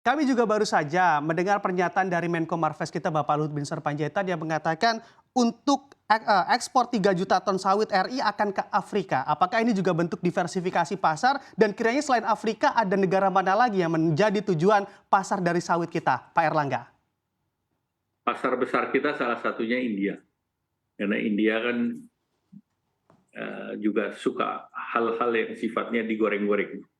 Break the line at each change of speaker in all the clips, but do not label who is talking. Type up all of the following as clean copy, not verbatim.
Kami juga baru saja mendengar pernyataan dari Menko Marves kita Bapak Luhut Binsar Panjaitan yang mengatakan untuk ekspor 3 juta ton sawit RI akan ke Afrika. Apakah ini juga bentuk diversifikasi pasar dan kiranya selain Afrika ada negara mana lagi yang menjadi tujuan pasar dari sawit kita, Pak Erlangga?
Pasar besar kita salah satunya India. Karena India kan juga suka hal-hal yang sifatnya digoreng-goreng.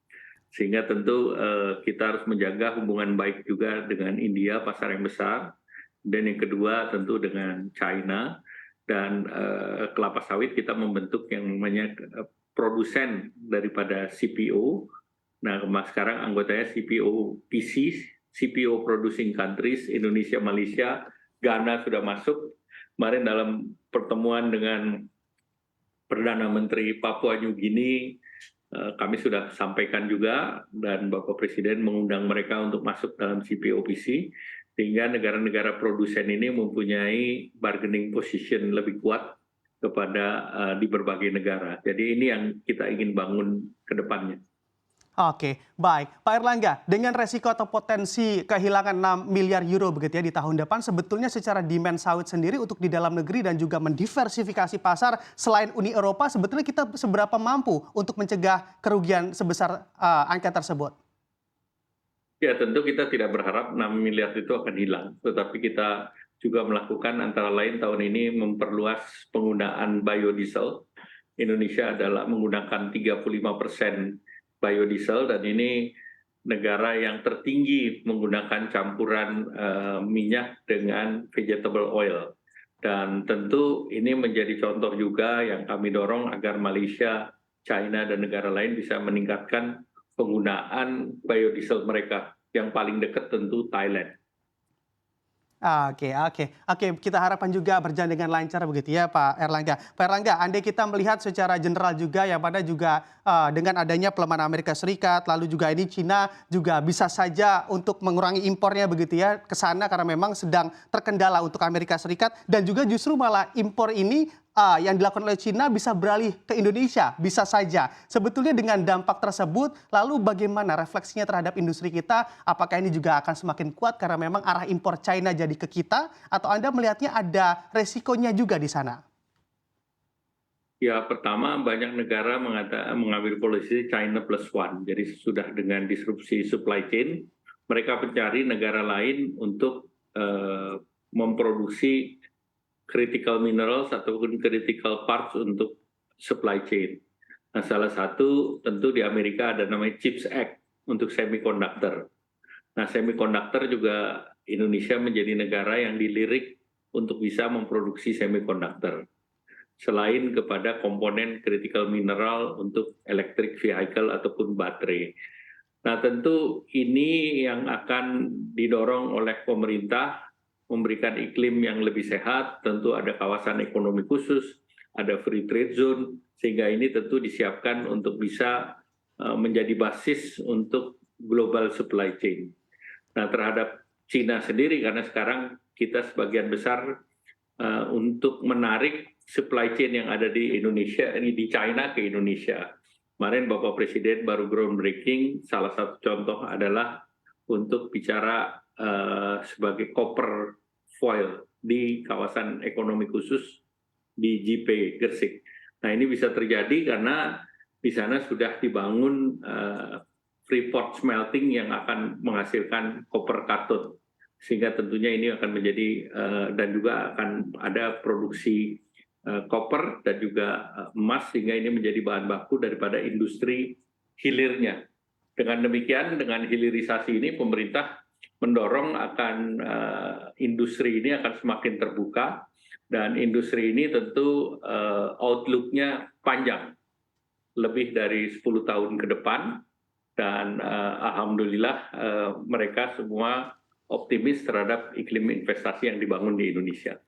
Sehingga tentu kita harus menjaga hubungan baik juga dengan India, pasar yang besar. Dan yang kedua tentu dengan China. Dan kelapa sawit kita membentuk yang namanya produsen daripada CPO. Nah, sekarang anggotanya CPO PC, CPO Producing Countries, Indonesia, Malaysia, Ghana sudah masuk. Kemarin dalam pertemuan dengan Perdana Menteri Papua New Guinea, kami sudah sampaikan juga dan Bapak Presiden mengundang mereka untuk masuk dalam CPOPC sehingga negara-negara produsen ini mempunyai bargaining position lebih kuat kepada di berbagai negara. Jadi ini yang kita ingin bangun ke depannya.
Oke, baik. Pak Erlangga, dengan resiko atau potensi kehilangan 6 miliar euro begitu ya di tahun depan, sebetulnya secara demand sawit sendiri untuk di dalam negeri dan juga mendiversifikasi pasar selain Uni Eropa, sebetulnya kita seberapa mampu untuk mencegah kerugian sebesar angka tersebut?
Ya tentu kita tidak berharap 6 miliar itu akan hilang, tetapi kita juga melakukan antara lain tahun ini memperluas penggunaan biodiesel. Indonesia adalah menggunakan 35% biodiesel dan ini negara yang tertinggi menggunakan campuran minyak dengan vegetable oil. Dan tentu ini menjadi contoh juga yang kami dorong agar Malaysia, China, dan negara lain bisa meningkatkan penggunaan biodiesel mereka. Yang paling dekat tentu Thailand.
Oke. Kita harapkan juga berjalan dengan lancar begitu ya Pak Erlangga. Pak Erlangga, andai kita melihat secara general juga yang pada juga dengan adanya pelemahan Amerika Serikat, lalu juga ini Cina juga bisa saja untuk mengurangi impornya begitu ya ke sana karena memang sedang terkendala untuk Amerika Serikat dan juga justru malah impor ini yang dilakukan oleh Cina bisa beralih ke Indonesia, bisa saja. Sebetulnya dengan dampak tersebut, lalu bagaimana refleksinya terhadap industri kita? Apakah ini juga akan semakin kuat karena memang arah impor China jadi ke kita? Atau Anda melihatnya ada resikonya juga di sana?
Ya, pertama banyak negara mengambil polisi China plus one. Jadi sudah dengan disrupsi supply chain, mereka mencari negara lain untuk memproduksi critical minerals ataupun critical parts untuk supply chain. Nah, salah satu tentu di Amerika ada namanya CHIPS Act untuk semiconductor. Nah, semiconductor juga Indonesia menjadi negara yang dilirik untuk bisa memproduksi semiconductor. Selain kepada komponen critical mineral untuk electric vehicle ataupun baterai. Nah, tentu ini yang akan didorong oleh pemerintah memberikan iklim yang lebih sehat, tentu ada kawasan ekonomi khusus, ada free trade zone, sehingga ini tentu disiapkan untuk bisa menjadi basis untuk global supply chain. Nah, terhadap Cina sendiri, karena sekarang kita sebagian besar untuk menarik supply chain yang ada di Indonesia, ini di China ke Indonesia. Kemarin Bapak Presiden baru groundbreaking, salah satu contoh adalah untuk bicara sebagai copper foil di kawasan ekonomi khusus di JP Gersik. Nah, ini bisa terjadi karena di sana sudah dibangun freeport smelting yang akan menghasilkan copper cathode. Sehingga tentunya ini akan menjadi dan juga akan ada produksi copper dan juga emas sehingga ini menjadi bahan baku daripada industri hilirnya. Dengan demikian, dengan hilirisasi ini pemerintah mendorong akan industri ini akan semakin terbuka dan industri ini tentu outlook-nya panjang, lebih dari 10 tahun ke depan dan alhamdulillah mereka semua optimis terhadap iklim investasi yang dibangun di Indonesia.